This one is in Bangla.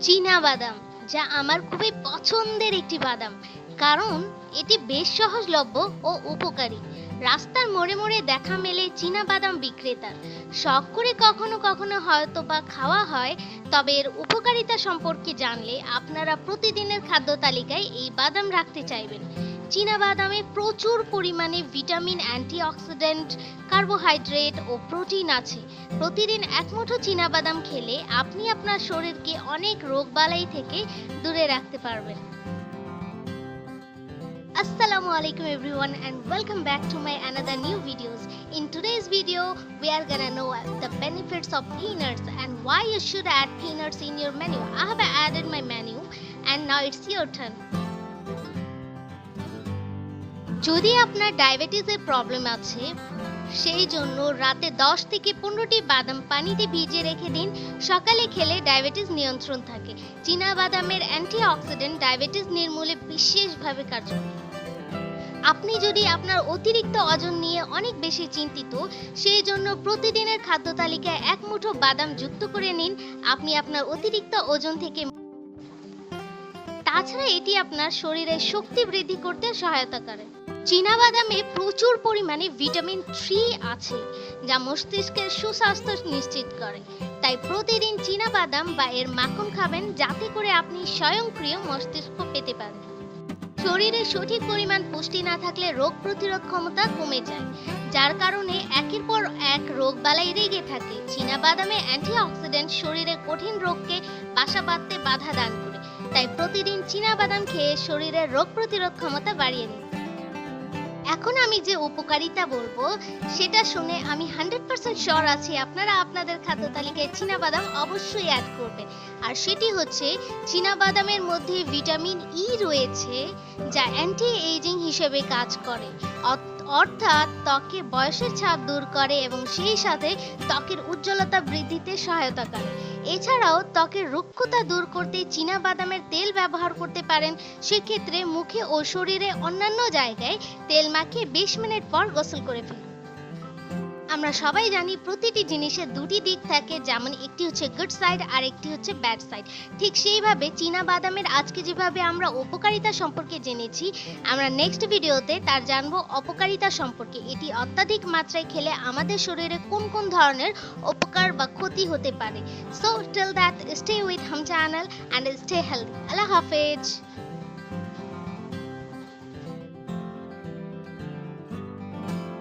চীনা বাদাম, যা আমার খুবই পছন্দের একটি বাদাম, কারণ এটি বেশ সহজলভ্য ও উপকারী। রাস্তার মোড়ে মোড়ে দেখা মেলে চীনা বাদাম বিক্রেতার। শখ করে কখনো কখনো হয়তো বা খাওয়া হয়, তবে এর উপকারিতা সম্পর্কে জানলে আপনারা প্রতিদিনের খাদ্য তালিকায় এই বাদাম রাখতে চাইবেন। চীনা বাদামে প্রচুর পরিমাণে ভিটামিন, অ্যান্টিঅক্সিডেন্ট, কার্বোহাইড্রেট ও প্রোটিন আছে। প্রতিদিন এক মুঠো চীনা বাদাম খেলে আপনি আপনার শরীরকে অনেক রোগবালাই থেকে দূরে রাখতে পারবেন। Assalamu alaikum everyone and welcome back to my another new videos. In today's video, we are gonna know the benefits of peanuts and why you should add peanuts in your menu. I have added my menu and now it's your turn. যদি আপনার ডায়াবেটিসের প্রবলেম আছে, সেই জন্য রাতে 10 থেকে 15টি বাদাম পানিতে ভিজিয়ে রেখে দিন। সকালে খেলে ডায়াবেটিস নিয়ন্ত্রণ থাকে। চীনা বাদামের অ্যান্টিঅক্সিডেন্ট ডায়াবেটিস নির্মূলে বিশেষভাবে কার্যকর। আপনি যদি আপনার অতিরিক্ত ওজন নিয়ে অনেক বেশি চিন্তিত, সেই জন্য প্রতিদিনের খাদ্য তালিকায় এক মুঠো বাদাম যুক্ত করে নিন। আপনি আপনার অতিরিক্ত ওজন থেকে। তাছাড়া এটি আপনার শরীরের শক্তি বৃদ্ধি করতে সহায়তা করে। চীনা বাদামে প্রচুর পরিমাণে ভিটামিন 3 আছে, যা মস্তিষ্কের সুস্বাস্থ্য নিশ্চিত করে। তাই প্রতিদিন চীনা বাদাম বা এর মাখন খাবেন, যাতে করে আপনি স্বয়ংক্রিয় মস্তিষ্ক পেতে পারেন। শরীরে সঠিক পরিমাণ পুষ্টি না থাকলে রোগ প্রতিরোধ ক্ষমতা কমে যায়, যার কারণে একের পর এক রোগবালাই লেগে থাকে। চীনা বাদামে অ্যান্টিঅক্সিডেন্ট শরীরে কঠিন রোগকে বাসা বাঁধতে বাধা দান করে। তাই প্রতিদিন চীনা বাদাম খেয়ে শরীরের রোগ প্রতিরোধ ক্ষমতা বাড়িয়ে নিন। এখন আমি যে উপকারিতা বলবো, সেটা শুনে আমি 100% শিওর আছি আপনারা আপনাদের খাদ্য তালিকায় চীনা বাদাম অবশ্যই অ্যাড করবেন। আর সেটি হচ্ছে, চীনা বাদামের মধ্যে ভিটামিন ই রয়েছে, যা অ্যান্টি এজিং হিসেবে কাজ করে, অর্থাৎ ত্বকে বয়সের ছাপ দূর করে এবং সেই সাথে ত্বকের উজ্জ্বলতা বৃদ্ধিতে সহায়তা করে। এছাড়াও ত্বকের রুক্ষতা দূর করতে চীনা বাদামের তেল ব্যবহার করতে পারেন। সেক্ষেত্রে মুখে ও শরীরে অন্যান্য জায়গায় তেল মাখিয়ে 20 মিনিট পর গোসল করে ফেলুন। আমরা সবাই জানি প্রতিটি জিনিসের দুটি দিক থাকে, যেমন একটি হচ্ছে গুড সাইড আর একটি হচ্ছে ব্যাড সাইড। ঠিক সেইভাবে চীনা বাদামের আজকে যেভাবে আমরা উপকারিতা সম্পর্কে জেনেছি, আমরা নেক্সট ভিডিওতে তার জানবো অপকারিতা সম্পর্কে। এটি অত্যাধিক মাত্রায় খেলে আমাদের শরীরে কোন কোন ধরনের উপকার বা ক্ষতি হতে পারে। So till that, stay with হাম চ্যানেল অ্যান্ড স্টে হেলদি। আল্লাহ হাফেজ।